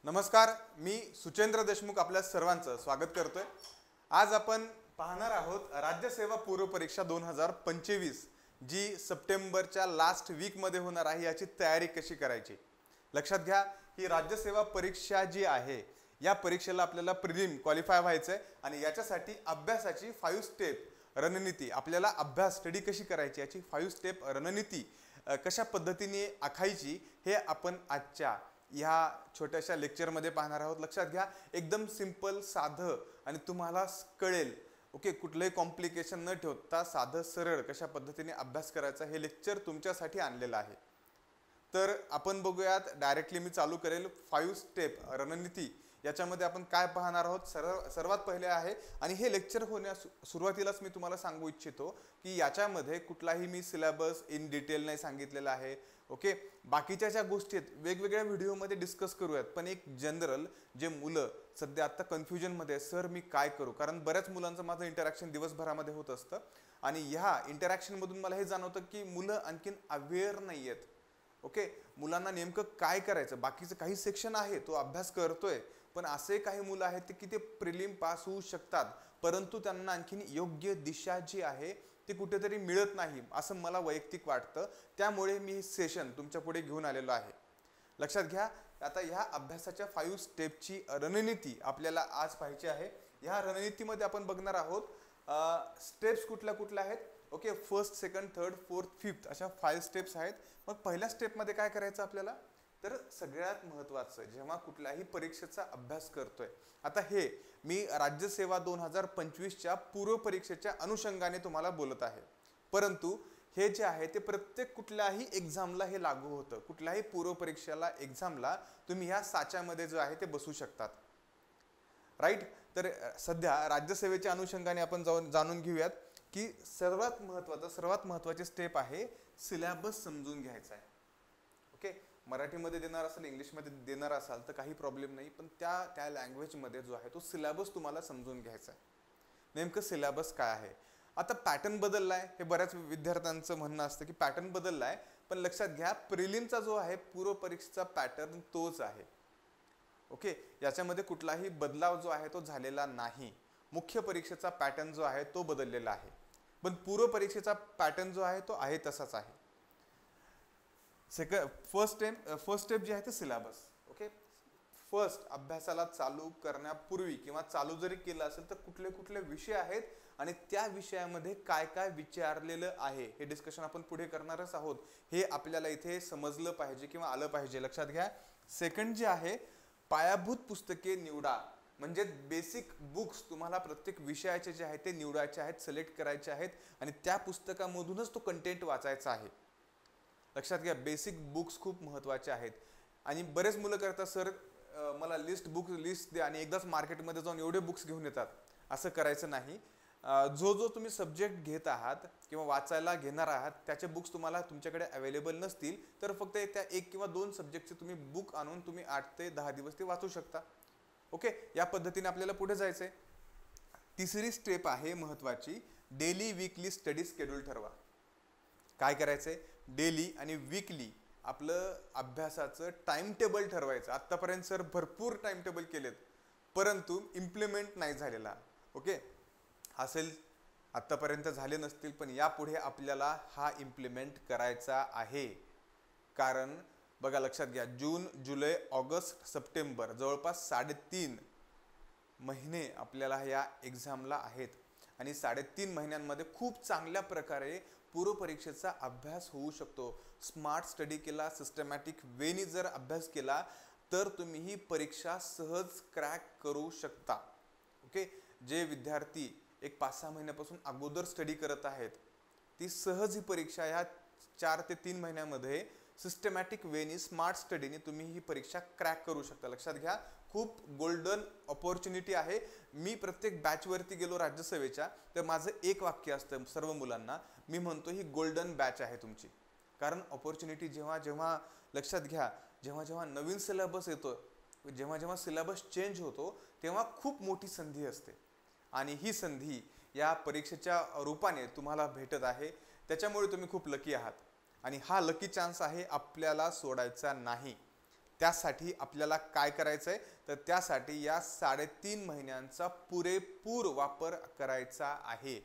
नमस्कार, मी सुचेंद्र देशमुख आपल्या सर्वांचं स्वागत करतोय। आज आपण पाहणार आहोत राज्यसेवा पूर्व परीक्षा 2025 जी सप्टेंबरच्या लास्ट वीक मध्ये होणार आहे याची तयारी कशी करायची। लक्षात घ्या ही राज्यसेवा परीक्षा जी आहे या परीक्षेला आपल्याला प्रिलिम क्वालिफाय व्हायचंय आणि याच्यासाठी अभ्यासाची 5 स्टेप रणनीती आपल्याला अभ्यास स्टडी कशी करायची याची 5 स्टेप रणनीती कशा पद्धतीने आखायची हे आपण आजच्या या छोट्याशा लेक्चर मध्ये पाहणार आहोत। लक्षात घ्या एकदम सिंपल साधं आणि तुम्हाला कळेल ओके कुठलेही कॉम्प्लिकेशन न ठेवता साधं सरळ कशा पद्धतीने अभ्यास करायचा हे लेक्चर तुमच्यासाठी आणलेलं आहे। तर आपण बघूयात डायरेक्टली मी चालू करेल 5 स्टेप रणनीती याच्यामध्ये आपण काय पाहणार आहोत। सर्वात पहिले आहे आणि हे लेक्चर होण्यास सुरुवातीलाच मी तुम्हाला सांगू इच्छितो की याच्यामध्ये कुठलाही मी सिलेबस इन डिटेल नाही सांगितलेला आहे। ओके बाकीच्या ज्या गोष्टी आहेत वेगवेगळ्या व्हिडिओमध्ये डिस्कस करूयात, पण एक जनरल जे मुलं सध्या आता कन्फ्युजन मध्ये सर मी काय करू, कारण बऱ्याच मुलांचं माझं इंटरॅक्शन दिवसभरामध्ये होत असतं आणि ह्या इंटरॅक्शन मधून मला हे जाणवतं की मुलं आणखीन अवेअर नाही आहेत। ओके मुलांना नेमकं काय करायचं, बाकीचं काही सेक्शन आहे तो अभ्यास करतोय, पण असे काही मुलं आहेत की ते प्रिलिम पास होऊ शकतात परंतु त्यांना आणखीन योग्य दिशा जी आहे ती कुठेतरी मिळत नाही असं मला वैयक्तिक वाटतं। त्यामुळे मी हे सेशन तुमच्या पुढे घेऊन आलेलो आहे। लक्षात घ्या आता ह्या अभ्यासाच्या 5 स्टेपची रणनीती आपल्याला आज पाहायची आहे। ह्या रणनीतीमध्ये आपण बघणार आहोत स्टेप्स कुठल्या आहेत। Okay first second third fourth fifth अशा 5 स्टेप्स आहेत। मग पहिल्या स्टेप मध्ये काय करायचं आपल्याला, तर सगळ्यात महत्त्वाचं जेव्हा कुठल्याही परीक्षेचा अभ्यास करतोय, आता हे मी राज्यसेवा 2025 च्या पूर्व परीक्षेच्या अनुषंगाने तुम्हाला बोलत आहे, परंतु हे जे आहे ते प्रत्येक कुठल्याही एक्झामला हे लागू होतं। कुठल्याही पूर्व परीक्षेला एक्झामला तुम्ही ह्या साच्यामध्ये जो आहे ते बसू शकतात, राईट। तर सध्या राज्यसेवेच्या अनुषंगाने आपण जाणून घेऊयात की सर्वात महत्त्वाची स्टेप आहे सिलेबस समजून घ्यायचा आहे। ओके मराठीमध्ये देणार असेल इंग्लिशमध्ये देणार असाल तर काही प्रॉब्लेम नाही, पण त्या लँग्वेजमध्ये जो आहे तो सिलेबस तुम्हाला समजून घ्यायचा आहे। नेमकं सिलेबस काय आहे, आता पॅटर्न बदललाय हे बऱ्याच विद्यार्थ्यांचं म्हणणं असतं की पॅटर्न बदललाय, पण लक्षात घ्या प्रिलिमचा जो आहे पूर्व परीक्षेचा पॅटर्न तोच आहे। ओके याच्यामध्ये कुठलाही बदलाव जो आहे तो झालेला नाही। मुख्य परीक्षेचा पॅटर्न जो आहे तो बदललेला आहे, पण पूर्व परीक्षेचा पॅटर्न जो आहे तो आहे तसाच आहे। फर्स्ट स्टेप जे आहे ते सिलेबस। ओके फर्स्ट अभ्यासाला चालू करण्यापूर्वी किंवा चालू जरी केलं असेल तर कुठले विषय आहेत आणि त्या विषयामध्ये काय काय विचारलेलं आहे हे डिस्कशन आपण पुढे करणारच आहोत। हे आपल्याला इथे समजलं पाहिजे किंवा आलं पाहिजे। लक्षात घ्या सेकंड जे आहे पायाभूत पुस्तके निवडा, म्हणजे बेसिक बुक्स तुम्हाला प्रत्येक विषयाचे जे आहे ते निवडायचे आहेत, सिलेक्ट करायचे आहेत आणि त्या पुस्तकामधूनच तो कंटेंट वाचायचा आहे। लक्षात घ्या बेसिक बुक्स खूप महत्त्वाचे आहेत आणि बरेच मुलं करतात सर मला लिस्ट द्या आणि एकदाच मार्केटमध्ये जाऊन एवढे बुक्स घेऊन येतात, असं करायचं नाही। जो तुम्ही सब्जेक्ट घेत आहात किंवा वाचायला घेणार आहात त्याचे बुक्स तुम्हाला तुमच्याकडे अवेलेबल नसतील तर फक्त त्या 1 किंवा 2 सब्जेक्टचे तुम्ही बुक आणून तुम्ही 8 ते 10 दिवस ते वाचू शकता। ओके या पद्धतीने आपल्याला पुढे जायचंय। तिसरी स्टेप आहे महत्त्वाची, डेली वीकली स्टडी शेड्यूल ठरवा। काय करायचंय डेली आणि वीकली आपलं अभ्यासाचं टाइम टेबल ठरवायचं। आतापर्यंत सर भरपूर टाइम टेबल केलेत परंतु इम्प्लिमेंट नाही झालेला। ओके असेल आतापर्यंत झाले नसतील, पण यापुढे आपल्याला हा इम्प्लिमेंट करायचा आहे। कारण बघा लक्षात घ्या जून जुलै ऑगस्ट सप्टेंबर जवळपास 3.5 महिने आपल्याला या एक्झामला आहेत आणि 3.5 महिन्यांमध्ये खूप चांगल्या प्रकारे पूर्व परीक्षेचा अभ्यास होऊ शकतो। स्मार्ट स्टडी केला, सिस्टमॅटिक वेनी जर अभ्यास केला तर तुम्ही ही परीक्षा सहज क्रॅक करू शकता। ओके जे विद्यार्थी एक 5-6 महिन्यापासून अगोदर स्टडी करत आहेत ती सहज ही परीक्षा ह्या 4 ते 3 महिन्यामध्ये सिस्टमॅटिक वेनी स्मार्ट स्टडीने तुम्ही ही परीक्षा क्रॅक करू शकता। लक्षात घ्या खूप गोल्डन अपॉर्च्युनिटी आहे। मी प्रत्येक बॅच वरती गेलो राज्यसेवेच्या तर माझं एक वाक्य असतं सर्व मुलांना, मी म्हणतो ही गोल्डन बॅच आहे तुमची। कारण अपॉर्च्युनिटी जेव्हा लक्षात घ्या जेव्हा नवीन सिलेबस येतो, जेव्हा सिलेबस चेंज होतो तेव्हा खूप मोठी संधी असते आणि ही संधी या परीक्षेच्या रूपाने तुम्हाला भेटत आहे। त्याच्यामुळे तुम्ही खूप लकी आहात आणि हा लकी चान्स आहे आपल्याला सोडायचा नाही। त्यासाठी आपल्याला काय करायचं आहे, तर त्यासाठी या 3.5 महिन्यांचा पुरेपूर वापर करायचा आहे.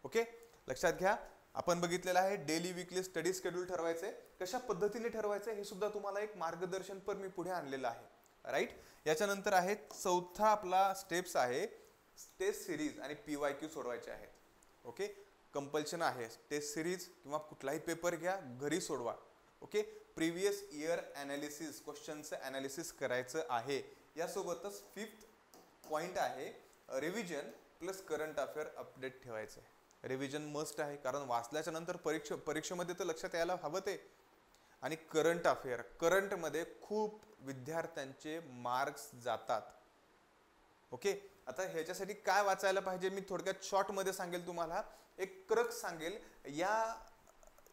ओके, लक्षात घ्या. आपण बघितलेलं आहे डेली विकली स्टडी शेड्यूल ठरवायचंय. कशा पद्धतीने ठरवायचं हे सुद्धा तुम्हाला एक मार्गदर्शन पण मी पुढे आणलेलं आहे. राईट. याच्यानंतर आहे चौथा आपला स्टेप्स आहे टेस्ट सिरीज आणि PYQ सोडवायचे आहेत. ओके, कंपल्शन आहे. टेस्ट सिरीज किंवा कुठलाही पेपर घ्या, घरी सोडवा. ओके, प्रिव्हियस इयर ॲनालिसिस, क्वेश्चनचं ॲनालिसिस करायचं आहे. यासोबतच 5th पॉईंट आहे revision plus current affair update ठेवायचं आहे. रिव्हिजन मस्ट आहे, कारण वाचल्याच्या नंतर परीक्षेमध्ये तर लक्षात यायला हवं ते. आणि करंट अफेअर, करंटमध्ये खूप विद्यार्थ्यांचे मार्क्स जातात. ओके, आता ह्याच्यासाठी काय वाचायला पाहिजे मी थोडक्यात शॉर्टमध्ये सांगेल तुम्हाला. एक क्रक्स सांगेल, या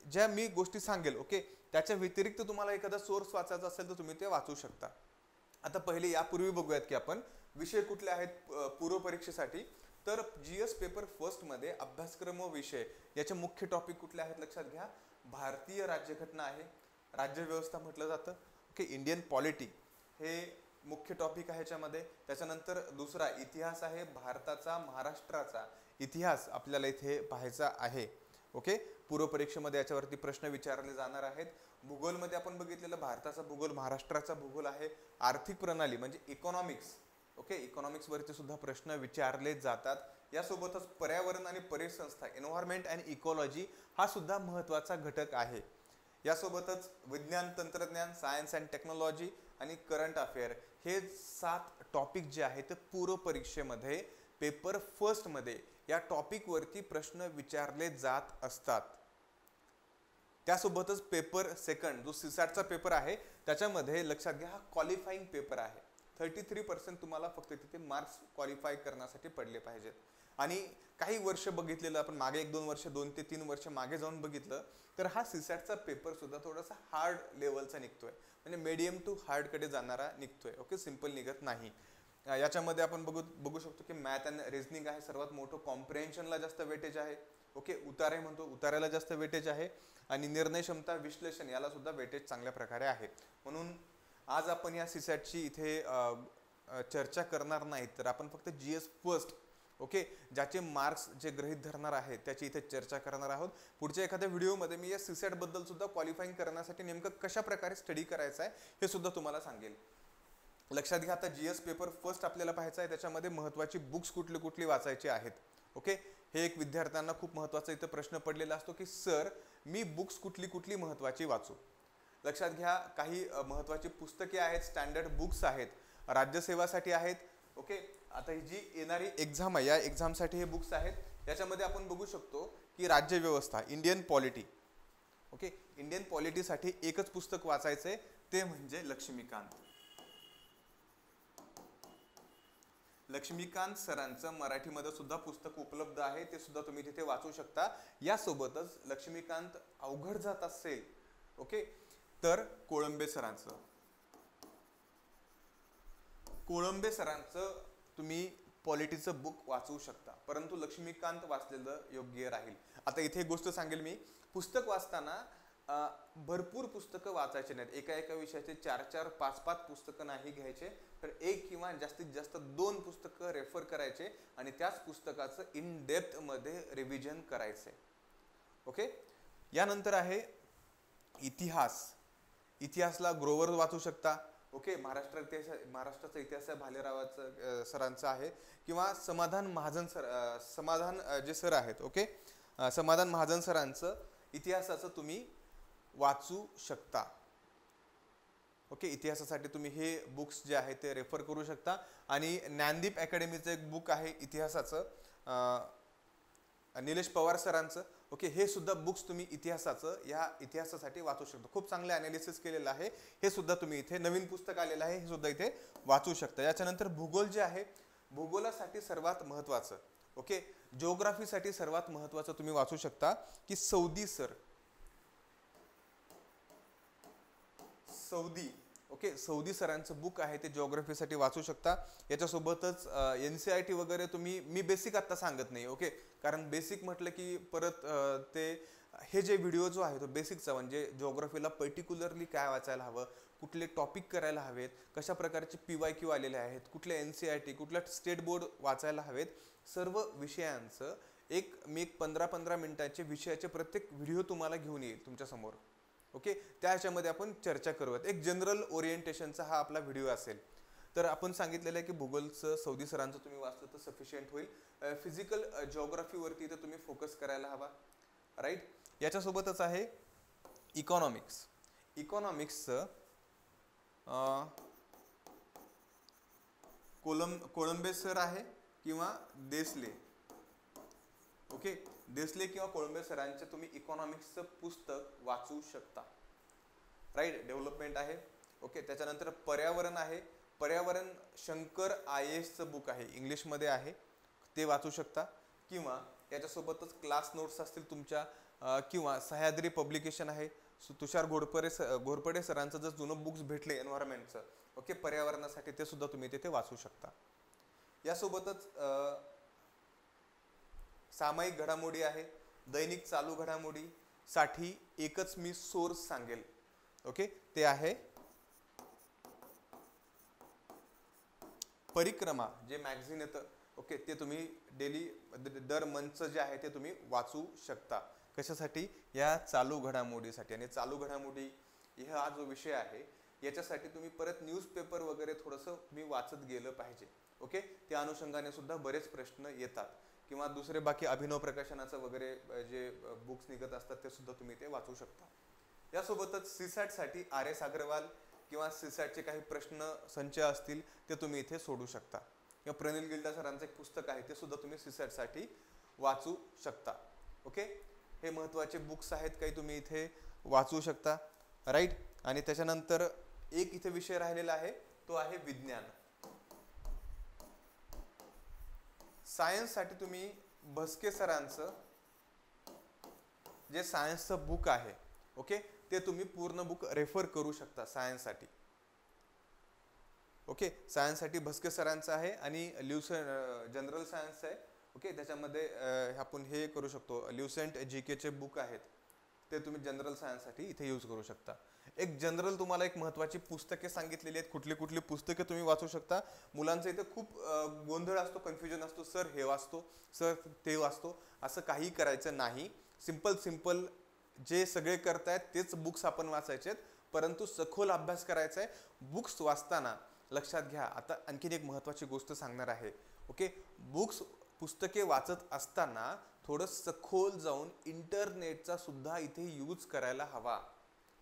ज्या मी गोष्टी सांगेल ओके, त्याच्या व्यतिरिक्त तुम्हाला एखादा सोर्स वाचायचा असेल तर तुम्ही ते वाचू शकता. आता पहिले यापूर्वी बघूयात की आपण विषय कुठले आहेत पूर्व परीक्षेसाठी. तर GS पेपर फर्स्ट मध्ये अभ्यासक्रम व विषय याचे मुख्य टॉपिक कुठले आहेत लक्षात घ्या. भारतीय राज्यघटना आहे, राज्यव्यवस्था म्हटलं जातं. ओके, इंडियन पॉलिटी हे मुख्य टॉपिक आहे याच्यामध्ये. त्याच्यानंतर दुसरा इतिहास आहे, भारताचा महाराष्ट्राचा इतिहास आपल्याला इथे पाहायचा आहे. ओके, पूर्व परीक्षेमध्ये याच्यावरती प्रश्न विचारले जाणार आहेत. भूगोलमध्ये आपण बघितलेलं भारताचा भूगोल, महाराष्ट्राचा भूगोल आहे. आर्थिक प्रणाली म्हणजे इकॉनॉमिक्स. ओके, इकॉनॉमिक्स वरती सुद्धा प्रश्न विचारले जातात. यासोबतच पर्यावरण आणि परिसंस्था, एन्व्हायरमेंट अँड इकॉलॉजी हा सुद्धा महत्त्वाचा घटक आहे. यासोबतच विज्ञान तंत्रज्ञान, सायन्स अँड टेक्नॉलॉजी आणि करंट अफेअर हे 7 टॉपिक जे आहेत ते पूर्व परीक्षेमध्ये पेपर फर्स्ट मध्ये या टॉपिक वरती प्रश्न विचारले जात असतात. त्यासोबतच पेपर सेकंड जो CSATचा पेपर आहे त्याच्यामध्ये लक्षात घ्या हा क्वालिफाईंग पेपर आहे. 33% तुम्हाला फक्त तिथे मार्क्स क्वालिफाय करण्यासाठी पडले पाहिजेत. आणि काही वर्ष बघितलेलं आपण मागे 1-2 वर्ष, 2 ते 3 वर्ष मागे जाऊन बघितलं तर हा CSATचा पेपर सुद्धा थोडासा हार्ड लेवलचा निघतोय, म्हणजे मीडियम टू हार्ड कडे जाणारा निघतोय. ओके, सिंपल निघत नाही. याच्यामध्ये आपण बघू शकतो की मॅथ अँड रिझनिंग आहे सर्वात मोठं, कॉम्प्रिहेन्शनला जास्त वेटेज आहे. ओके, उतारे म्हणतो उतार्याला जास्त वेटेज आहे. आणि निर्णय क्षमता, विश्लेषण याला सुद्धा वेटेज चांगल्या प्रकारे आहे. म्हणून आज आपण या CSATची इथे चर्चा करणार नाही, तर आपण फक्त GS फर्स्ट ओके ज्याचे मार्क्स जे गृहीत धरणार आहेत त्याची इथे चर्चा करणार आहोत. पुढच्या एखाद्या व्हिडिओमध्ये मी या CSAT बद्दल सुद्धा क्वालिफाईंग करण्यासाठी नेमकं कशा प्रकारे स्टडी करायचं आहे हे सुद्धा तुम्हाला सांगेल. लक्षात घ्या, आता GS पेपर फर्स्ट आपल्याला पाहायचा आहे. त्याच्यामध्ये महत्त्वाची बुक्स कुठली वाचायची आहेत. ओके, हे एक विद्यार्थ्यांना खूप महत्त्वाचा इथं प्रश्न पडलेला असतो की सर मी बुक्स कुठली महत्त्वाची वाचू. लक्षात घ्या, काही महत्त्वाची पुस्तके आहेत, स्टँडर्ड बुक्स आहेत, राज्यसेवासाठी आहेत. ओके, आता ही जी येणारी एक्झाम आहे या एक्झामसाठी हे बुक्स आहेत. याच्यामध्ये आपण बघू शकतो की राज्यव्यवस्था, इंडियन पॉलिटी. ओके, इंडियन पॉलिटीसाठी एकच पुस्तक वाचायचंय, ते म्हणजे लक्ष्मीकांत. लक्ष्मीकांत सरांचं मराठीमध्ये सुद्धा पुस्तक उपलब्ध आहे, ते सुद्धा तुम्ही तिथे वाचू शकता. यासोबतच लक्ष्मीकांत अवघड जात असेल ओके तर कोळंबे सरांचं तुम्ही पॉलिटीचं बुक वाचू शकता, परंतु लक्ष्मीकांत वाचलेलं योग्य राहील. आता इथे एक गोष्ट सांगेल मी, पुस्तक वाचताना भरपूर पुस्तकं वाचायचे नाहीत. एका विषयाचे 4-4, 5-5 पुस्तकं नाही घ्यायचे, तर 1 किंवा जास्तीत जास्त 2 पुस्तकं रेफर करायचे आणि त्याच पुस्तकाचं इन डेप्थ मध्ये रिव्हिजन करायचे. ओके, यानंतर आहे इतिहासला ग्रोवर वाचू शकता. ओके, महाराष्ट्राचा इतिहास भालेरावाचं सरांचा आहे, किंवा समाधान जे सर आहेत ओके समाधान महाजन सरांचं इतिहासाचं तुम्ही वाचू शकता. ओके, इतिहासासाठी तुम्ही हे बुक्स जे आहेत ते रेफर करू शकता. आणि ज्ञानदीप अकॅडमीचं एक बुक आहे इतिहासाचं, निलेश पवार सरांचं. ओके, हे सुद्धा बुक्स तुम्ही इतिहासासाठी वाचू शकता. खूप चांगले अनालिसिस केलेलं आहे, हे सुद्धा तुम्ही इथे नवीन पुस्तक आलेलं आहे, हे सुद्धा इथे वाचू शकता. याच्यानंतर भूगोल जे आहे, भूगोलासाठी सर्वात महत्त्वाचं ओके जिओग्राफीसाठी सर्वात महत्त्वाचं तुम्ही वाचू शकता की सौदी सौदी सरांचं बुक आहे, ते जिओग्राफीसाठी वाचू शकता. याच्यासोबतच NCERT वगैरे तुम्ही, मी बेसिक आता सांगत नाही ओके, कारण बेसिक म्हटलं की परत ते हे जे व्हिडिओ जो आहे तो बेसिकचा, म्हणजे जिओग्राफीला पर्टिक्युलरली काय वाचायला हवं, कुठले टॉपिक करायला हवेत, कशा प्रकारचे PYQ आलेले आहेत, कुठले NCERT, कुठल्या स्टेट बोर्ड वाचायला हवेत, सर्व विषयांचं मी एक 15-15 मिनिटाचे विषयाचे प्रत्येक व्हिडिओ तुम्हाला घेऊन येईल तुमच्या समोर. ओके, त्याच्यामध्ये आपण चर्चा करूयात. एक जनरल ओरिएंटेशनचा हा आपला व्हिडिओ असेल. तर आपण सांगितलेलं आहे की भूगोलचं सौदी सरांचं तुम्ही वाचलं तर सफिशियंट होईल. फिजिकल जिओग्राफीवरती तर तुम्ही फोकस करायला हवा, राईट. याच्यासोबतच आहे इकॉनॉमिक्स. इकॉनॉमिक्सचं कोळंबे सर आहे किंवा देसले. ओके, देसले किंवा कोळंबे सरांचे तुम्ही इकॉनॉमिक्सचं पुस्तक वाचू शकता, राईट. डेव्हलपमेंट आहे. ओके, त्याच्यानंतर पर्यावरण आहे. पर्यावरण शंकर IASचं बुक आहे, इंग्लिशमध्ये आहे, ते वाचू शकता. किंवा याच्यासोबतच क्लास नोट्स असतील तुमच्या, किंवा सह्याद्री पब्लिकेशन आहे, तुषार घोरपडे सरांचं जर जुनं बुक्स भेटले एन्व्हायरमेंटचं, ओके, पर्यावरणासाठी, ते सुद्धा तुम्ही तिथे वाचू शकता. यासोबतच सामायिक घडामोडी आहे. दैनिक चालू घडामोडीसाठी एकच मी सोर्स सांगेल, ओके, ते आहे परिक्रमा, जे मॅगझिन येतं, ओके, ते तुम्ही डेली दर मंथचं जे आहे ते तुम्ही वाचू शकता. कशासाठी? या चालू घडामोडीसाठी. आणि चालू घडामोडी हा जो विषय आहे याच्यासाठी तुम्ही परत न्यूजपेपर वगैरे थोडंसं तुम्ही वाचत गेलं पाहिजे. ओके, त्या अनुषंगाने सुद्धा बरेच प्रश्न येतात. किंवा दुसरे बाकी अभिनव प्रकाशनाचं वगैरे जे बुक्स निघत असतात ते सुद्धा तुम्ही ते वाचू शकता. यासोबतच CSATसाठी RS अग्रवाल किंवा CSATचे काही प्रश्न संच असतील ते तुम्ही इथे सोडू शकता. किंवा प्रनिल गिल्डा सरांचं एक पुस्तक आहे ते सुद्धा तुम्ही CSATसाठी वाचू शकता. ओके, हे महत्त्वाचे बुक्स आहेत, काही तुम्ही इथे वाचू शकता, राईट. आणि त्याच्यानंतर एक इथे विषय राहिलेला आहे, तो आहे विज्ञान. सायन्ससाठी तुम्ही भस्के सरांचं जे सायन्सचं बुक आहे, ओके, ते तुम्ही पूर्ण बुक रेफर करू शकता सायन्ससाठी. ओके, सायन्ससाठी भस्के सरांचं आहे आणि जनरल सायन्स आहे. ओके, त्याच्यामध्ये आपण हे करू शकतो, ल्युसेंट GKचे बुक आहेत ते तुम्ही जनरल सायन्ससाठी इथे यूज करू शकता. एक जनरल तुम्हाला एक महत्त्वाची पुस्तके सांगितलेली आहेत, कुठली कुठली पुस्तके तुम्ही वाचू शकता. मुलांचं इथे खूप गोंधळ असतो, कन्फ्युजन असतो, सर हे वाचतो, सर ते वाचतो, असं काही करायचं नाही. सिंपल जे सगळे करतायत तेच बुक्स आपण वाचायचे, परंतु सखोल अभ्यास करायचा आहे. बुक्स वाचताना लक्षात घ्या, आता आणखीन एक महत्त्वाची गोष्ट सांगणार आहे. ओके, पुस्तके वाचत असताना थोडं सखोल जाऊन इंटरनेटचा सुद्धा इथे यूज करायला हवा.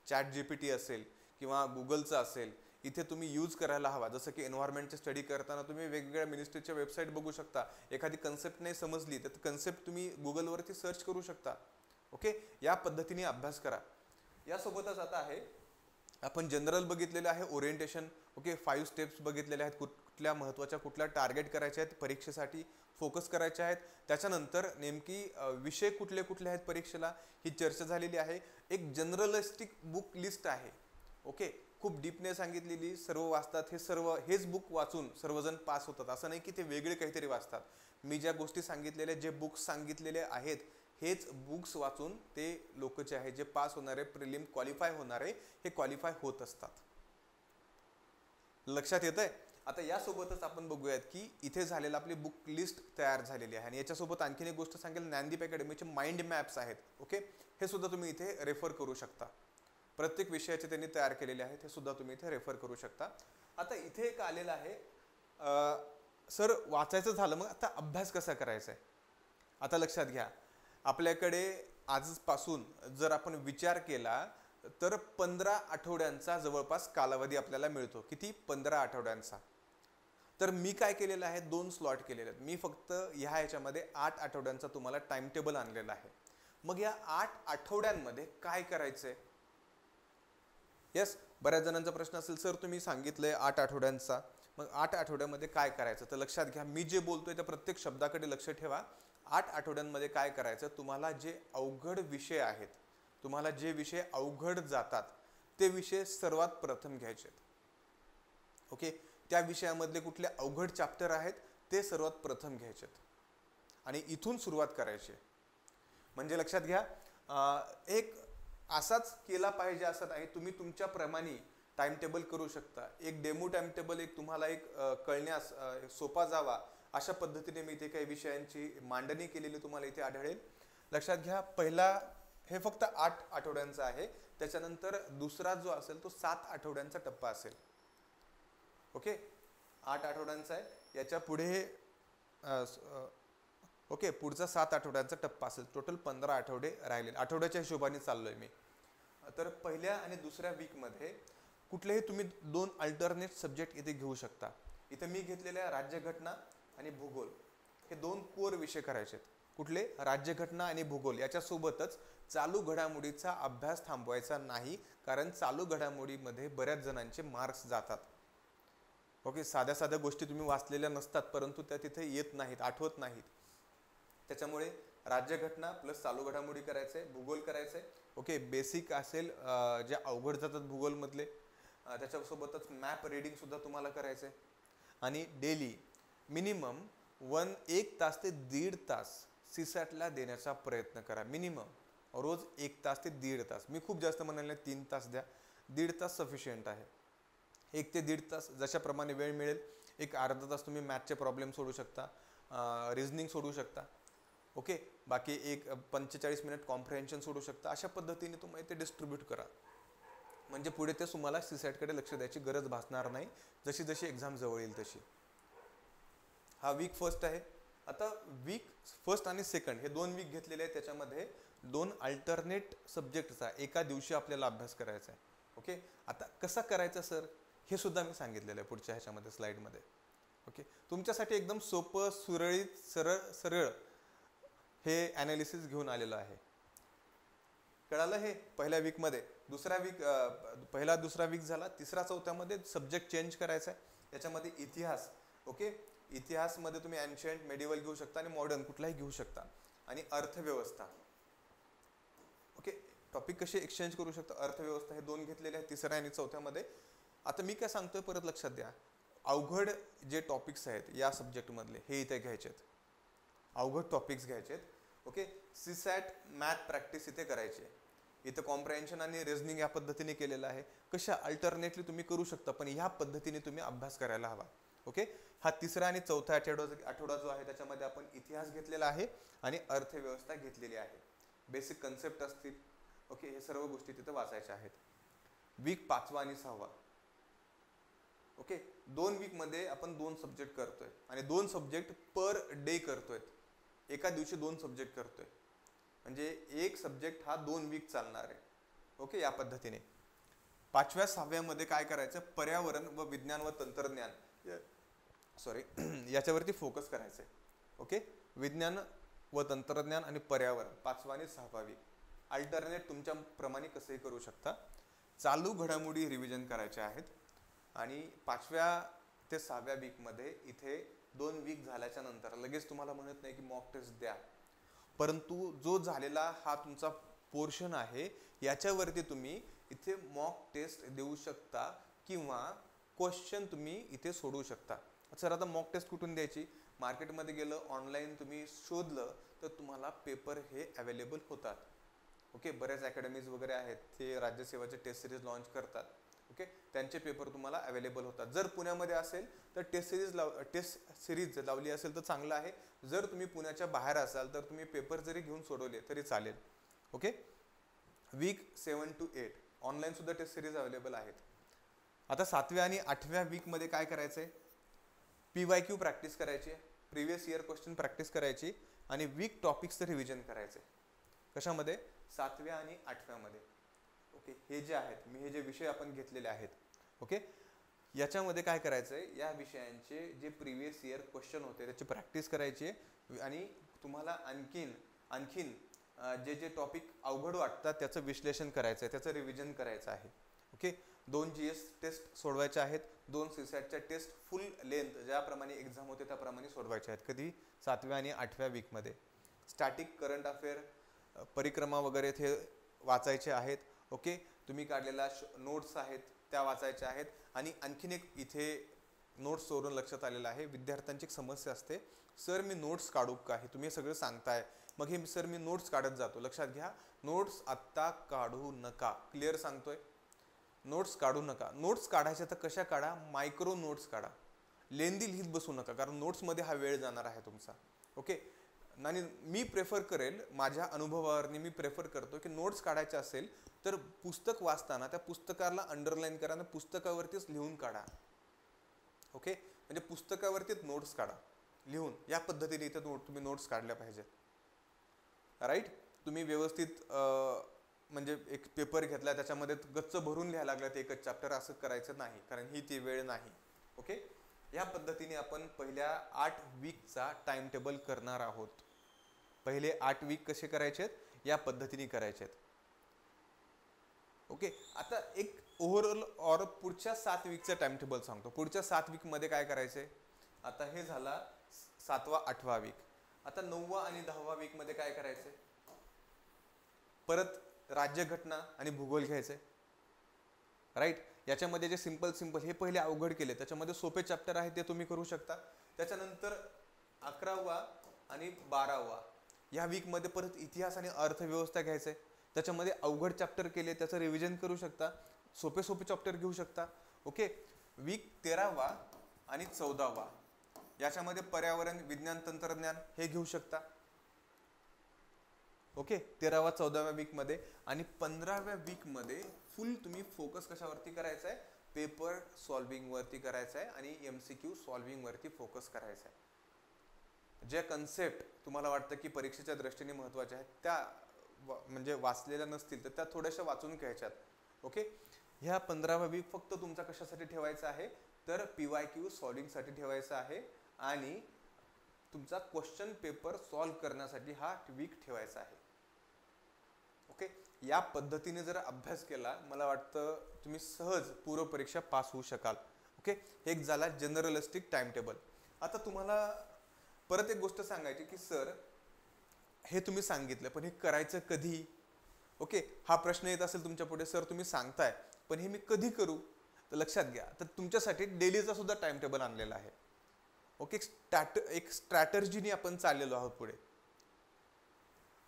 ChatGPT असेल किंवा गुगलचं असेल, इथे तुम्ही यूज करायला हवा. जसं की एन्व्हायरमेंटची स्टडी करताना तुम्ही वेगवेगळ्या मिनिस्ट्रीच्या वेबसाईट बघू शकता. एखादी कन्सेप्ट नाही समजली तर कन्सेप्ट तुम्ही गुगलवरती सर्च करू शकता. ओके, या पद्धतीने अभ्यास करा. यासोबतच आता आहे आपण जनरल बघितलेलं आहे, ओरिएंटेशन. ओके, 5 स्टेप्स बघितलेले आहेत, कुठल्या महत्त्वाच्या कुठल्या टार्गेट करायचे आहेत, परीक्षेसाठी फोकस करायचे आहेत. त्याच्यानंतर नेमकी विषय कुठले कुठले आहेत परीक्षेला ही चर्चा झालेली आहे. एक जनरलिस्टिक बुक लिस्ट आहे. ओके, खूप डीपने सांगितलेली, सर्व वाचतात, हेच बुक वाचून सर्वजण पास होतात असं नाही की ते वेगळे काहीतरी वाचतात. मी ज्या गोष्टी सांगितलेल्या, जे बुक्स सांगितलेले आहेत, हेच बुक्स वाचून ते लोक जे आहे, जे पास होणारे, प्रिलिम क्वालिफाय होणारे, हे क्वालिफाय होत असतात. लक्षात येतंय? आता यासोबतच आपण बघूयात की इथे झालेलं आपली बुक लिस्ट तयार झालेली आहे. आणि याच्यासोबत आणखीन एक गोष्ट सांगेल, ज्ञानदीप अकॅडमीचे माइंड मॅप्स आहेत. ओके, हे सुद्धा तुम्ही इथे रेफर करू शकता. प्रत्येक विषयाचे त्यांनी तयार केलेले आहेत, हे सुद्धा तुम्ही इथे रेफर करू शकता. आता इथे एक आलेलं आहे, सर वाचायचं झालं, मग आता अभ्यास कसा करायचा आहे? आता लक्षात घ्या, आपल्याकडे आजपासून जर आपण विचार केला तर 15 आठवड्यांचा जवळपास कालावधी आपल्याला मिळतो. किती? 15 आठवड्यांचा. तर मी काय केलेलं आहे, 2 स्लॉट केलेले आहेत. मी फक्त ह्याच्यामध्ये 8 आठवड्यांचा तुम्हाला टाइम टेबल आणलेला आहे. मग या 8 आठवड्यांमध्ये काय करायचंय? येस, बऱ्याच जणांचा प्रश्न असेल, सर तुम्ही सांगितलंय 8 आठवड्यांचा, मग 8 आठवड्यामध्ये काय करायचं? तर लक्षात घ्या, मी जे बोलतोय त्या प्रत्येक शब्दाकडे लक्ष ठेवा. 8 आठवड्यांमध्ये काय करायचं? तुम्हाला जे अवघड विषय आहेत, तुम्हाला जे विषय अवघड जातात, ते विषय सर्वात प्रथम घ्यायचे. ओके, त्या विषयामधले कुठले अवघड चॅप्टर आहेत ते सर्वात प्रथम घ्यायचे आणि इथून सुरुवात करायची. म्हणजे लक्षात घ्या, एक असाच केला पाहिजे असं नाही, तुम्ही तुमच्या प्रमाणे टाइम टेबल करू शकता. एक डेमो टाइम टेबल एक तुम्हाला एक कळण्यास सोपा जावा अशा पद्धतीने मी इथे काही विषयांची मांडणी केलेली तुम्हाला इथे आढळेल. लक्षात घ्या, पहिला हे फक्त 8 आठवड्यांचा आहे, त्याच्यानंतर दुसरा जो असेल तो 7 आठवड्यांचा टप्पा असेल. ओके, 8 आठवड्यांचा आहे, याच्या पुढे ओके पुढचा 7 आठवड्यांचा टप्पा असेल. टोटल 15 आठवडे राहिले, आठवड्याच्या हिशोबाने चाललोय मी. तर पहिल्या आणि दुसऱ्या वीकमध्ये कुठलेही तुम्ही 2 अल्टरनेट सब्जेक्ट इथे घेऊ शकता. इथे मी घेतलेल्या राज्यघटना आणि भूगोल हे 2 कोर विषय करायचे आहेत. कुठले? राज्यघटना आणि भूगोल. याच्यासोबतच चालू घडामोडीचा अभ्यास थांबवायचा नाही, कारण चालू घडामोडीमध्ये बऱ्याच जणांचे मार्क्स जातात. ओके, साध्या साध्या गोष्टी तुम्ही वाचलेल्या नसतात, परंतु त्या तिथे येत नाहीत, आठवत नाहीत. त्याच्यामुळे राज्यघटना प्लस चालू घडामोडी करायचे, भूगोल करायचे. ओके, बेसिक असेल जे अवघड जातात भूगोलमधले, त्याच्यासोबतच मॅप रीडिंग सुद्धा तुम्हाला करायचं आहे. आणि डेली मिनिमम 1 तास ते 1.5 तास सीसॅटला देण्याचा प्रयत्न करा. मिनिमम रोज 1 तास ते 1.5 तास. मी खूप जास्त म्हणाले 3 तास द्या, 1.5 तास सफिशियंट आहे. 1 ते 1.5 तास जशाप्रमाणे वेळ मिळेल. एक अर्धा तास तुम्ही मॅथचे प्रॉब्लेम सोडू शकता, रिझनिंग सोडू शकता. ओके, बाकी एक 45 मिनिट कॉम्प्रिहेन्शन सोडू शकता. अशा पद्धतीने तुम्ही ते डिस्ट्रीब्यूट करा, म्हणजे पुढे ते तुम्हाला सीसॅटकडे लक्ष द्यायची गरज भासणार नाही, जशी जशी एक्झाम जवळ येईल तशी. हा वीक फर्स्ट आहे. आता वीक फर्स्ट आणि सेकंड हे 2 वीक घेतलेले आहेत. त्याच्यामध्ये 2 अल्टरनेट सब्जेक्टचा एका दिवशी आपल्याला अभ्यास करायचा आहे. ओके, आता कसा करायचा सर हे सुद्धा मी सांगितलेलं आहे पुढच्या ह्याच्यामध्ये स्लाइडमध्ये. ओके, तुमच्यासाठी एकदम सोपं, सुरळीत, सरळ हे ॲनालिसिस घेऊन आलेलं आहे. कळालं? हे पहिल्या वीकमध्ये. दुसरा वीक पहिला दुसरा वीक झाला, तिसरा चौथ्यामध्ये सब्जेक्ट चेंज करायचा आहे. त्याच्यामध्ये इतिहास. ओके, इतिहासमध्ये तुम्ही एन्शियंट, मेडिवल घेऊ शकता आणि मॉडर्न कुठलाही घेऊ शकता. आणि अर्थव्यवस्था. ओके, टॉपिक कसे एक्सचेंज करू शकता, अर्थव्यवस्था, हे 2 घेतलेले आहेत तिसऱ्या आणि चौथ्यामध्ये. आता मी काय सांगतोय परत लक्षात द्या, अवघड जे टॉपिक्स आहेत या सब्जेक्टमधले हे इथे घ्यायचे आहेत, अवघड टॉपिक्स घ्यायचे आहेत. ओके, सीसॅट मॅथ प्रॅक्टिस इथे करायची आहे. इथं कॉम्प्रिहेन्शन आणि रिझनिंग या पद्धतीने केलेलं आहे. कशा अल्टरनेटली तुम्ही करू शकता, पण ह्या पद्धतीने तुम्ही अभ्यास करायला हवा. ओके, हा तिसरा आणि चौथा आठवडा जो आहे त्याच्यामध्ये आपण इतिहास घेतलेला आहे आणि अर्थव्यवस्था घेतलेली आहे. बेसिक कन्सेप्ट असतील. ओके, हे सर्व गोष्टी तिथे वाचायच्या आहेत. वीक 5वा आणि 6वा. ओके, 2 वीकमध्ये आपण 2 सब्जेक्ट करतोय आणि 2 सब्जेक्ट पर डे करतोय. एका दिवशी 2 सब्जेक्ट करतोय, म्हणजे एक सब्जेक्ट हा 2 वीक चालणार आहे. ओके, या पद्धतीने. 5व्या 6व्यामध्ये काय करायचं, पर्यावरण व विज्ञान व तंत्रज्ञान याच्यावरती फोकस करायचंय. ओके, विज्ञान व तंत्रज्ञान आणि पर्यावरण 5वा आणि 6वा वीक. अल्टरनेट तुमच्या प्रमाणे कसंही करू शकता. चालू घडामोडी रिव्हिजन करायच्या आहेत. आणि 5व्या ते 6व्या वीकमध्ये इथे 2 वीक झाल्याच्या नंतर लगेच तुम्हाला म्हणत नाही की मॉक टेस्ट द्या, परंतु जो झालेला हा तुमचा पोर्शन आहे याच्यावरती तुम्ही इथे मॉक टेस्ट देऊ शकता किंवा क्वेश्चन तुम्ही इथे सोडवू शकता. सर आता मॉक टेस्ट कुठून द्यायची? मार्केटमध्ये गेलं, ऑनलाईन तुम्ही शोधलं तर तुम्हाला पेपर हे अवेलेबल होतात. ओके, बऱ्याच अकॅडमीज वगैरे आहेत, ते राज्यसेवाचे टेस्ट सिरीज लॉन्च करतात. ओके, त्यांचे पेपर तुम्हाला अवेलेबल होतात. जर पुण्यामध्ये असेल तर टेस्ट सिरीज लावली असेल तर चांगलं आहे. जर तुम्ही पुण्याच्या बाहेर असाल तर तुम्ही पेपर जरी घेऊन सोडवले तरी चालेल. ओके, वीक 7 to 8 ऑनलाईन सुद्धा टेस्ट सिरीज अवेलेबल आहेत. आता 7व्या आणि 8व्या वीकमध्ये काय करायचंय, PYQ प्रॅक्टिस करायची, प्रिव्हियस इयर क्वेश्चन प्रॅक्टिस करायची आणि वीक टॉपिक्सचं रिव्हिजन करायचे. कशामध्ये? 7व्या आणि 8व्यामध्ये. ओके, हे जे आहेत, हे जे विषय आपण घेतलेले आहेत. ओके, याच्यामध्ये काय करायचंय, या विषयांचे जे प्रिव्हियस इयर क्वेश्चन होते त्याची प्रॅक्टिस करायची आणि तुम्हाला आणखीन जे जे टॉपिक अवघड वाटतात त्याचं विश्लेषण करायचं आहे, त्याचं रिव्हिजन करायचं आहे. ओके, 2 GS टेस्ट सोडवायच्या आहेत, 2 सीसॅटच्या टेस्ट फुल लेंथ ज्याप्रमाणे एक्झाम होते त्याप्रमाणे सोडवायच्या आहेत. कधी? 7व्या आणि 8व्या वीकमध्ये. स्टॅटिक, करंट अफेअर, परिक्रमा वगैरे ते वाचायचे आहेत. ओके, तुम्ही काढलेल्या नोट्स आहेत त्या वाचायच्या आहेत. आणि आणखीन एक इथे नोट्सवरून लक्षात आलेलं आहे, विद्यार्थ्यांची एक समस्या असते, सर मी नोट्स काढू का? हे तुम्ही सगळं सांगताय, मग हे सर मी नोट्स काढत जातो. लक्षात घ्या, नोट्स आत्ता काढू नका. क्लिअर सांगतोय, नोट्स काढू नका. नोट्स काढायच्या तर कशा काढा, मायक्रो नोट्स काढा. लेंदी लिहित बसू नका, कारण नोट्समध्ये हा वेळ जाणार आहे तुमचा. ओके. आणि मी प्रेफर करेल, माझ्या अनुभवावरनी मी प्रेफर करतो की नोट्स काढायचे असेल तर पुस्तक वाचताना त्या पुस्तकाला अंडरलाईन करा आणि पुस्तकावरतीच लिहून काढा. ओके, म्हणजे पुस्तकावरतीच नोट्स काढा लिहून. या पद्धतीने इथे तुम्ही नोट्स काढल्या पाहिजेत. राईट. तुम्ही व्यवस्थित म्हणजे एक पेपर घेतला, त्याच्यामध्ये गच्च भरून लिहायला लागला ते एकच चॅप्टर, असं करायचं नाही, कारण ही ती वेळ नाही. ओके. या पद्धतीने आपण पहिल्या 8 वीकचा टाइम टेबल करणार आहोत. पहिले 8 वीक कसे करायचे आहेत, या पद्धतीने करायचे आहेत. ओके. आता एक ओव्हरऑल और पुढच्या 7 वीकचा टाइम टेबल सांगतो. पुढच्या 7 वीक मध्ये काय करायचे. आता हे झाला 7वा 8वा वीक. आता 9वा आणि 10वा वीक मध्ये काय करायचे, परत राज्यघटना आणि भूगोल घ्यायचे. राईट. याच्यामध्ये जे सिंपल हे पहिले अवघड केले, त्याच्यामध्ये सोपे चॅप्टर आहे ते तुम्ही करू शकता. त्याच्यानंतर 11वा आणि 12वा या वीक मध्ये परत इतिहास आणि अर्थव्यवस्था घ्यायचे. त्याच्यामध्ये अवघड चॅप्टर केले, त्याचं रिव्हिजन करू शकता, सोपे चॅप्टर घेऊ शकता. ओके. वीक 13वा आणि 14वा याच्यामध्ये पर्यावरण, विज्ञान, तंत्रज्ञान हे घेऊ शकता. ओके. 13वा 14व्या वीक मध्ये. आणि 15व्या वीक मध्ये फुल तुम्ही फोकस कशावरती करायचा आहे, पेपर सॉल्विंग वरती करायचा आहे आणि MCQ सॉल्विंग वरती फोकस करायचा आहे. जे कन्सेप्ट तुम्हाला वाटतं की परीक्षेच्या दृष्टीने महत्त्वाच्या आहेत, त्या म्हणजे वाचलेल्या नसतील तर त्या थोड्याशा वाचून घ्यायच्यात. ओके. ह्या 15वा वीक फक्त तुमचा कशासाठी ठेवायचा आहे, तर PYQ सॉल्विंगसाठी ठेवायचा आहे आणि तुमचा क्वेश्चन पेपर सॉल्व करण्यासाठी हा वीक ठेवायचा आहे. ओके. या पद्धतीने जर अभ्यास केला, मला वाटतं तुम्ही सहज पूर्व परीक्षा पास होऊ शकाल. ओके. एक झाला जनरलिस्टिक टाइम टेबल. आता तुम्हाला परत एक गोष्ट सांगायची की सर हे तुम्ही सांगितलं, पण हे करायचं कधी. ओके. हा प्रश्न येत असेल तुमच्या पुढे, सर तुम्ही सांगताय पण हे मी कधी करू. तर लक्षात घ्या, तर तुमच्यासाठी डेलीचा सुद्धा टाइम टेबल आणलेला आहे. ओके. एक स्ट्रॅटर्जीने आपण चाललेलो आहोत पुढे.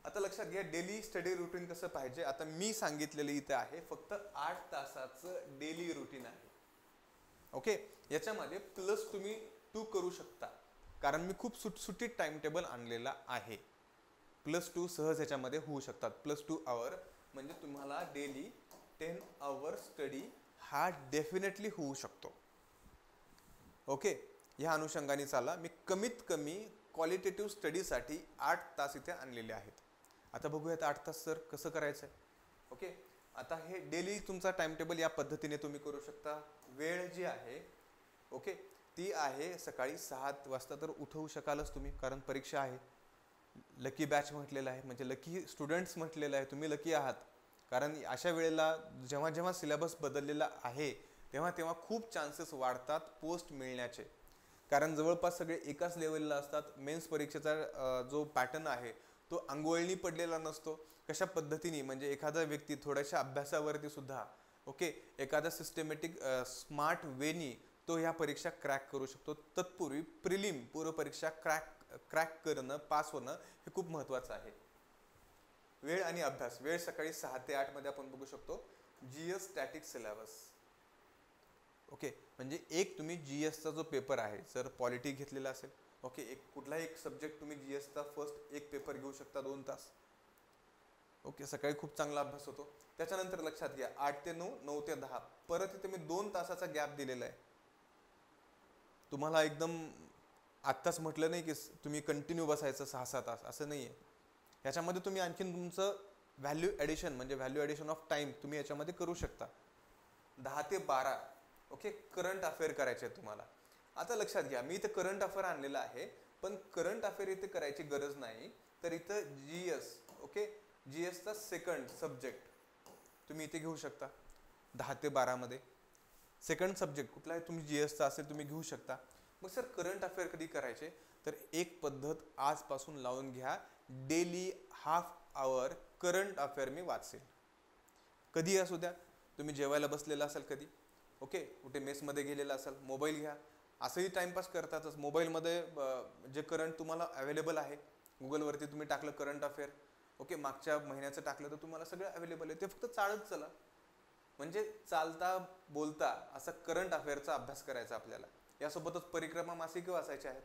आता लक्षात घ्या, डेली स्टडी रुटीन कसं पाहिजे. आता मी सांगितलेलं इथे आहे फक्त 8 तासाचं डेली रुटीन आहे. ओके. याच्यामध्ये प्लस तुम्ही 2 करू शकता, कारण मी खूप सुटसुटीत टाइम टेबल आणलेला आहे. +2 सहज ह्याच्यामध्ये होऊ शकतात. +2 आवर म्हणजे तुम्हाला डेली 10 आवर स्टडी हा डेफिनेटली होऊ शकतो. ओके. ह्या अनुषंगाने चाला. मी कमीत कमी क्वालिटेटिव्ह स्टडीसाठी 8 तास इथे आणलेले आहेत. आता बघूयात 8 तास सर कसं करायचं आहे. ओके. आता हे डेली तुमचा टाइम टेबल या पद्धतीने तुम्ही करू शकता. वेळ जी आहे, ओके, ती आहे सकाळी 7 वाजता. तर उठवू शकालच तुम्ही, कारण परीक्षा आहे. लकी बॅच म्हटलेलं आहे, म्हणजे लकी स्टुडंट्स म्हटलेलं आहे. तुम्ही लकी आहात, कारण अशा वेळेला जेव्हा जेव्हा सिलेबस बदललेला आहे तेव्हा तेव्हा खूप चान्सेस वाढतात पोस्ट मिळण्याचे, कारण जवळपास सगळे एकाच लेवलला असतात. मेन्स परीक्षेचा जो पॅटर्न आहे तो अंगवळणी पडलेला नसतो. कशा पद्धतीने म्हणजे एखादा व्यक्ती थोड्याशा अभ्यासावरती सुद्धा, ओके, एखादा सिस्टमॅटिक स्मार्ट वेनी तो ह्या परीक्षा क्रॅक करू शकतो. तत्पूर्वी प्रिलिम पूर्व परीक्षा क्रॅक करणं, पास होणं हे खूप महत्त्वाचं आहे. वेळ आणि अभ्यास. वेळ सकाळी 6 ते 8 मध्ये आपण बघू शकतो. GS static syllabus. ओके. म्हणजे एक तुम्ही GSचा जो पेपर आहे, जर पॉलिटी घेतलेला असेल, ओके, कुठलाही एक सब्जेक्ट तुम्ही GSचा फर्स्ट एक पेपर घेऊ शकता 2 तास. ओके. सकाळी खूप चांगला अभ्यास होतो. त्याच्यानंतर लक्षात घ्या 8 ते 9, 9 ते 10 परत इथे मी 2 तासाचा गॅप दिलेला आहे. तुम्हाला एकदम आत्ताच म्हटलं नाही की तुम्ही कंटिन्यू बसायचं 6-6 तास, असं नाही आहे. ह्याच्यामध्ये तुम्ही आणखीन तुमचं व्हॅल्यू ॲडिशन म्हणजे व्हॅल्यू ॲडिशन ऑफ टाईम तुम्ही याच्यामध्ये करू शकता. 10 ते 12, ओके, करंट अफेअर करायचे आहेत तुम्हाला. आता लक्षात घ्या, मी इथे करंट अफेअर आणलेला आहे, पण करंट अफेअर इथे करायची गरज नाही. तर इथं GS, ओके, GSचा सेकंड सब्जेक्ट तुम्ही इथे घेऊ शकता 10 ते 12 मध्ये. सेकंड सब्जेक्ट कुठलाही तुम्ही GSचा असेल तुम्ही घेऊ शकता. मग सर करंट अफेअर कधी करायचे, तर एक पद्धत आजपासून लावून घ्या. Daily half hour current affair मी वाचेल. कधी असू द्या, तुम्ही जेवायला बसलेला असाल कधी, ओके, कुठे मेसमध्ये गेलेला असाल, मोबाईल घ्या. असंही टाइमपास करतातच मोबाईलमध्ये जे करंट तुम्हाला अवेलेबल आहे गुगलवरती तुम्ही टाकलं करंट अफेअर, ओके, मागच्या महिन्याचं टाकलं तर तुम्हाला सगळं अवेलेबल आहे. ते फक्त चालत चला, म्हणजे चालता बोलता असा करंट अफेअरचा अभ्यास करायचा आपल्याला. यासोबतच परिक्रमा मासिक वाचायचे आहेत.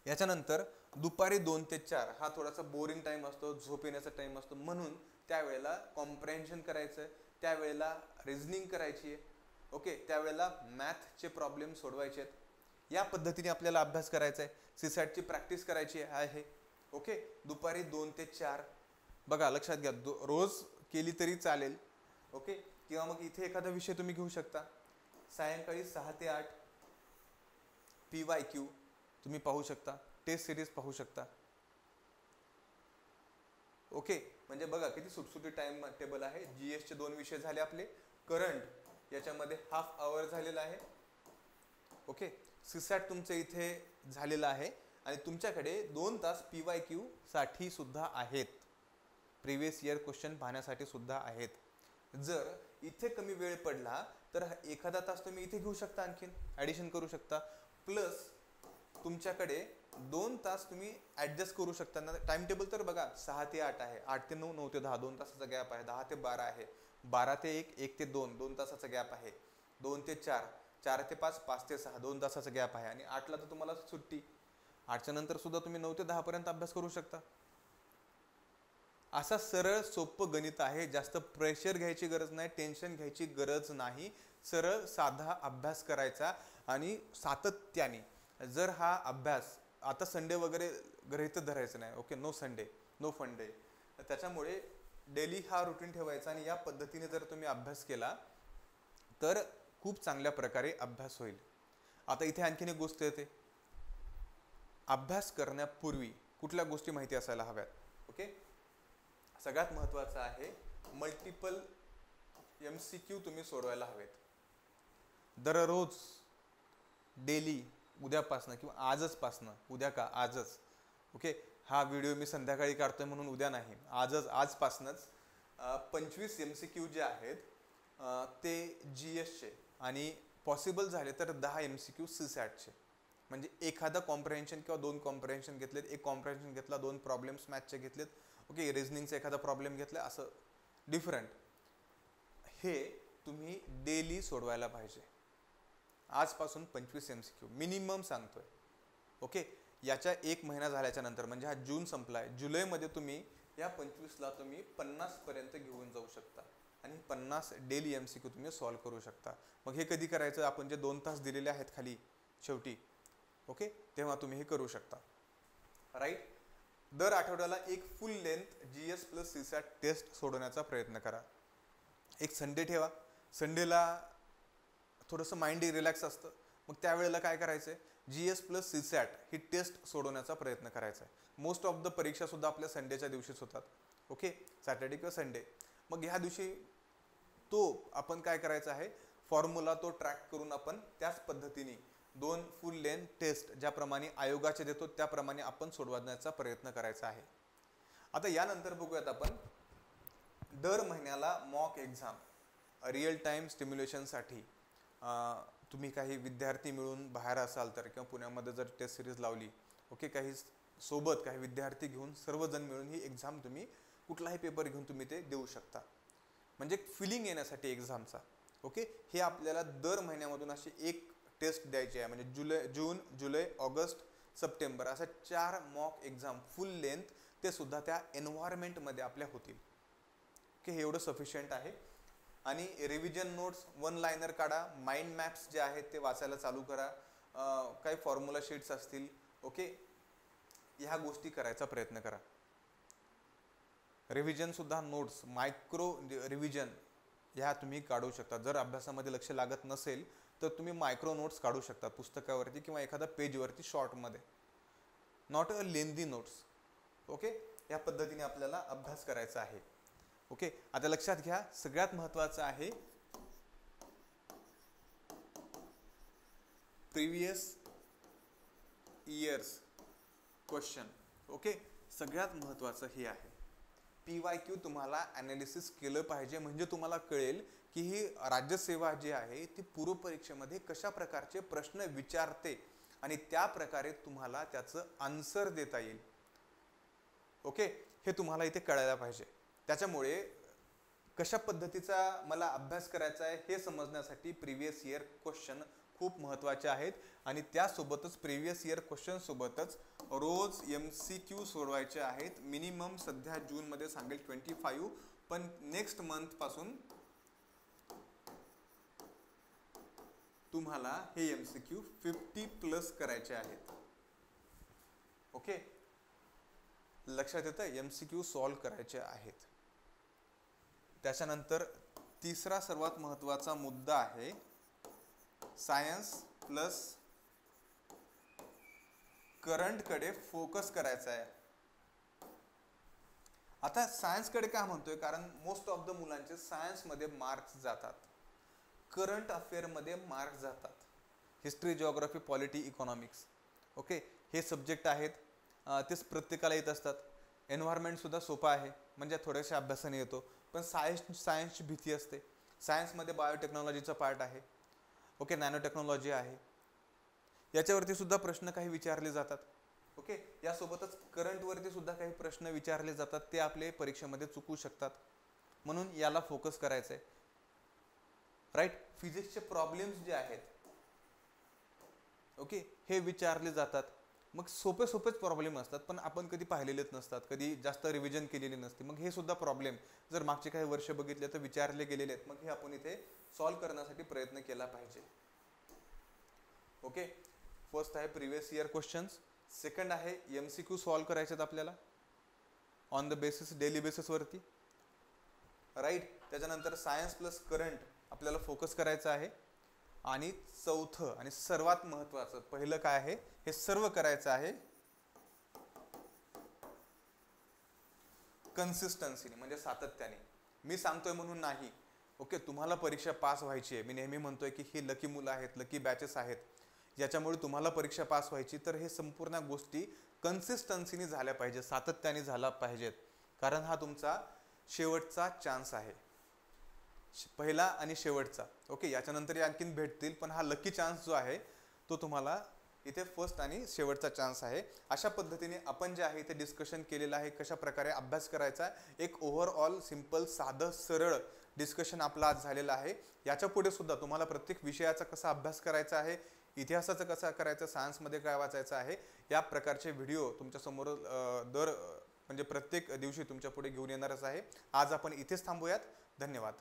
याच्यानंतर दुपारी 2 ते 4 हा थोडासा बोरिंग टाइम असतो, झोप येण्याचा टाइम असतो, म्हणून त्यावेळेला कॉम्प्रेन्शन करायचं, त्यावेळेला रिझनिंग करायची आहे, ओके, त्यावेळेला मॅथचे प्रॉब्लेम सोडवायचे आहेत. या पद्धतीने आपल्याला अभ्यास करायचा आहे. सीसॅटची प्रॅक्टिस करायची आहे, ओके. दुपारी 2 ते 4 बघा, लक्षात घ्या, रोज केली तरी चालेल, ओके. किंवा मग इथे एखादा विषय तुम्ही घेऊ शकता. सायंकाळी 6 ते 8 PYQ तुम्ही पाहू शकता, टेस्ट सिरीज पाहू शकता, ओके. म्हणजे बघा किती सुटसुटी टाइम टेबल आहे. GS चे 2 विषय झाले आपले. करंट याच्यामध्ये हाफ आवर झालेला आहे, ओके. सीसॅट तुमचं इथे झालेलं आहे आणि तुमच्याकडे 2 तास PYQ साठी सुद्धा आहेत, प्रिव्हियस इयर क्वेश्चन पाहण्यासाठी सुद्धा आहेत. जर इथे कमी वेळ पडला तर एखादा तास तुम्ही इथे घेऊ शकता, आणखीन ॲडिशन करू शकता. प्लस तुमच्याकडे 2 तास तुम्ही ॲडजस्ट करू शकता ना. टाइम टेबल तर बघा 6 ते 8 आहे, 8 ते 9, 9 ते 10 2 तासाचा गॅप आहे, 10 ते 12 आहे, 12 ते 1, 1 ते 2 2 तासाचा गॅप आहे, 2 ते 4, 4 ते 5, 5 ते 6 2 तासाचा गॅप आहे, आणि 8ला तर तुम्हाला सुट्टी. 8च्या नंतर सुद्धा तुम्ही 9 ते 10 पर्यंत अभ्यास करू शकता. असा सरळ सोपं गणित आहे. जास्त प्रेशर घ्यायची गरज नाही, टेन्शन घ्यायची गरज नाही. सरळ साधा अभ्यास करायचा आणि सातत्याने. जर हा अभ्यास आता संडे वगैरे गृहीत धरायचं नाही, okay, no Sunday no fun day. त्याच्यामुळे डेली हा रुटीन ठेवायचा आणि या पद्धतीने जर तुम्ही अभ्यास केला तर खूप चांगल्या प्रकारे अभ्यास होईल. आता इथे आणखीन एक गोष्ट येते, अभ्यास करण्यापूर्वी कुठल्या गोष्टी माहिती असायला हव्यात, ओके. सगळ्यात महत्त्वाचं आहे मल्टिपल MCQ तुम्ही सोडवायला हवेत दररोज, डेली, उद्यापासनं किंवा आजचपासनं. उद्या का आजच, ओके. हा व्हिडिओ मी संध्याकाळी काढतोय म्हणून उद्या नाही, आजपासनंच 25 MCQ जे आहेत ते GSचे आणि पॉसिबल झाले तर 10 MCQ सीसॅटचे. म्हणजे एखादा कॉम्प्रेन्शन किंवा 2 कॉम्प्रेन्शन घेतलेत, एक कॉम्प्रेन्शन घेतला, 2 प्रॉब्लेम्स मॅथचे घेतलेत, ओके, रिझनिंगचा एखादा प्रॉब्लेम घेतला, असं डिफरंट. हे तुम्ही डेली सोडवायला पाहिजे. आजपासून 25 MCQ मिनिमम सांगतोय, ओके. याच्या 1 महिना झाल्याच्या नंतर, म्हणजे हा जून संपलाय, जुलैमध्ये तुम्ही या 25ला तुम्ही 50 पर्यंत घेऊन जाऊ शकता आणि 50 डेली MCQ तुम्ही सॉल्व्ह करू शकता. मग हे कधी करायचं, आपण जे 2 तास दिलेले आहेत खाली शेवटी, ओके, तेव्हा तुम्ही हे करू शकता, राईट. दर आठवड्याला एक full length GS plus CSAT test सोडवण्याचा प्रयत्न करा. एक संडे ठेवा, संडेला थोडंसं माइंड रिलॅक्स असतं, मग त्यावेळेला काय करायचं आहे, GS प्लस सीसॅट ही टेस्ट सोडवण्याचा प्रयत्न करायचा आहे. मोस्ट ऑफ द परीक्षासुद्धा आपल्या संडेच्या दिवशीच होतात, ओके, सॅटर्डे किंवा संडे. मग ह्या दिवशी तो आपण काय करायचं आहे, फॉर्म्युला तो ट्रॅक करून आपण त्याच पद्धतीने 2 फुल लेंथ टेस्ट ज्याप्रमाणे आयोगाचे देतो त्याप्रमाणे आपण सोडवण्याचा प्रयत्न करायचा आहे. आता यानंतर बघूयात आपण दर महिन्याला मॉक एक्झाम रिअल टाइम स्टिम्युलेशनसाठी. तुम्ही काही विद्यार्थी मिळून बाहेर असाल तर किंवा पुण्यामध्ये जर टेस्ट सिरीज लावली, ओके, काही सोबत काही विद्यार्थी घेऊन सर्वजण मिळून ही एक्झाम तुम्ही कुठलाही पेपर घेऊन तुम्ही ते देऊ शकता. म्हणजे फिलिंग येण्यासाठी एक्झामचा, ओके. हे आपल्याला दर महिन्यामधून अशी एक टेस्ट द्यायची आहे. म्हणजे जून, जुलै, ऑगस्ट, सप्टेंबर अशा 4 मॉक एक्झाम फुल लेंथ, ते सुद्धा त्या एन्व्हायरमेंटमध्ये आपल्या होतील, ओके. हे एवढं सफिशियंट आहे. आणि रिव्हिजन नोट्स 1 लायनर काढा, माइंड मॅप्स जे आहेत ते वाचायला चालू करा, काही फॉर्म्युला शीट्स असतील, ओके, ह्या गोष्टी करायचा प्रयत्न करा. रिव्हिजन सुद्धा नोट्स, मायक्रो रिव्हिजन ह्या तुम्ही काढू शकता. जर अभ्यासामध्ये लक्ष लागत नसेल तर तुम्ही मायक्रो नोट्स काढू शकता पुस्तकावरती किंवा एखाद्या पेजवरती शॉर्टमध्ये, not a lengthy notes, okay. या पद्धतीने आपल्याला अभ्यास करायचा आहे, ओके. आता लक्षात घ्या, सगळ्यात महत्त्वाचं आहे प्रिव्हियस इयर्स क्वेश्चन, ओके. सगळ्यात महत्त्वाचं हे आहे. PYQ तुम्हाला ॲनालिसिस केलं पाहिजे, म्हणजे तुम्हाला कळेल की ही राज्यसेवा जी आहे ती पूर्व परीक्षेमध्ये कशा प्रकारचे प्रश्न विचारते आणि त्या प्रकारे तुम्हाला त्याचं आन्सर देता येईल, ओके, हे तुम्हाला इथे कळायला पाहिजे. त्याच्यामुळे कशा पद्धतीचा मला अभ्यास करायचा आहे हे समजण्यासाठी प्रिव्हियस इयर क्वेश्चन खूप महत्त्वाचे आहेत. आणि त्यासोबतच प्रिव्हियस इयर क्वेश्चन सोबतच रोज MCQ सोडवायचे आहेत. मिनिमम सध्या जूनमध्ये सांगेल 25, पण नेक्स्ट मंथ पासून तुम्हाला हे MCQ 50+ करायचे आहेत. ओके, लक्षात येतं, MCQ सॉल्व करायचे आहेत. त्याच्यानंतर तिसरा सर्वात महत्त्वाचा मुद्दा आहे सायन्स प्लस करंटकडे फोकस करायचा आहे. आता सायन्सकडे का म्हणतोय, कारण मोस्ट ऑफ द मुलांचे सायन्समध्ये मार्क्स जातात, करंट अफेअरमध्ये मार्क्स जातात. History, geography, polity, economics, okay, हे सब्जेक्ट आहेत, तेच प्रत्येकाला येत असतात. एन्व्हायरमेंटसुद्धा सोपा आहे, म्हणजे थोड्याशा अभ्यासाने येतो. पण सायन्सची भीती असते. सायन्समध्ये बायोटेक्नॉलॉजीचा पार्ट आहे, ओके, नॅनो टेक्नॉलॉजी आहे, याच्यावरती सुद्धा प्रश्न काही विचारले जातात. ओके, यासोबतच करंटवरती सुद्धा काही प्रश्न विचारले जातात, ते आपले परीक्षेमध्ये चुकू शकतात. म्हणून याला फोकस करायचं आहे. राईट, फिजिक्सचे प्रॉब्लेम्स जे आहेत, ओके, हे विचारले जातात. मग सोपेच प्रॉब्लेम असतात, पण आपण कधी पाहिलेलेच नसतात, कधी जास्त रिव्हिजन केलेली नसते. मग हे सुद्धा प्रॉब्लेम जर मागचे काही वर्ष बघितले तर विचारले गेलेले आहेत. मग हे आपण इथे सॉल्व्ह करण्यासाठी प्रयत्न केला पाहिजे. ओके, फर्स्ट आहे प्रिव्हियस इयर क्वेश्चन्स, सेकंड आहे MCQ सॉल्व्ह करायचे आहेत आपल्याला ऑन द बेसिस, डेली बेसिसवरती. राईट, त्याच्यानंतर सायन्स प्लस करंट आपल्याला फोकस करायचं आहे. आणि चौथं आणि सर्वात महत्त्वाचं, पहिलं काय आहे, हे सर्व करायचं आहे कन्सिस्टन्सीने, म्हणजे सातत्याने. मी सांगतोय म्हणून नाही, ओके, तुम्हाला परीक्षा पास व्हायची आहे. मी नेहमी म्हणतोय की ही लकी मुलं आहेत, लकी बॅचेस आहेत, ज्याच्यामुळे तुम्हाला परीक्षा पास व्हायची. तर हे संपूर्ण गोष्टी कन्सिस्टन्सीने झाल्या पाहिजे, सातत्याने झाला पाहिजेत, कारण हा तुमचा शेवटचा चान्स आहे, पहिला आणि शेवटचा. ओके, याच्यानंतर आणखीन भेटतील, पण हा लकी चान्स जो आहे तो तुम्हाला इथे फर्स्ट आणि शेवटचा चान्स आहे. अशा पद्धतीने आपण जे आहे ते डिस्कशन केलेलं आहे, कशा प्रकारे अभ्यास करायचा. एक ओव्हरऑल सिंपल, साधं, सरळ डिस्कशन आपलं आज झालेलं आहे. याच्या पुढे सुद्धा तुम्हाला प्रत्येक विषयाचा कसा अभ्यास करायचा आहे, इतिहासाचं कसं करायचं, सायन्समध्ये काय वाचायचं आहे, या प्रकारचे व्हिडिओ तुमच्यासमोर म्हणजे प्रत्येक दिवशी तुमच्या पुढे घेऊन येणारच आहे. आज आपण इथेच थांबूयात. धन्यवाद.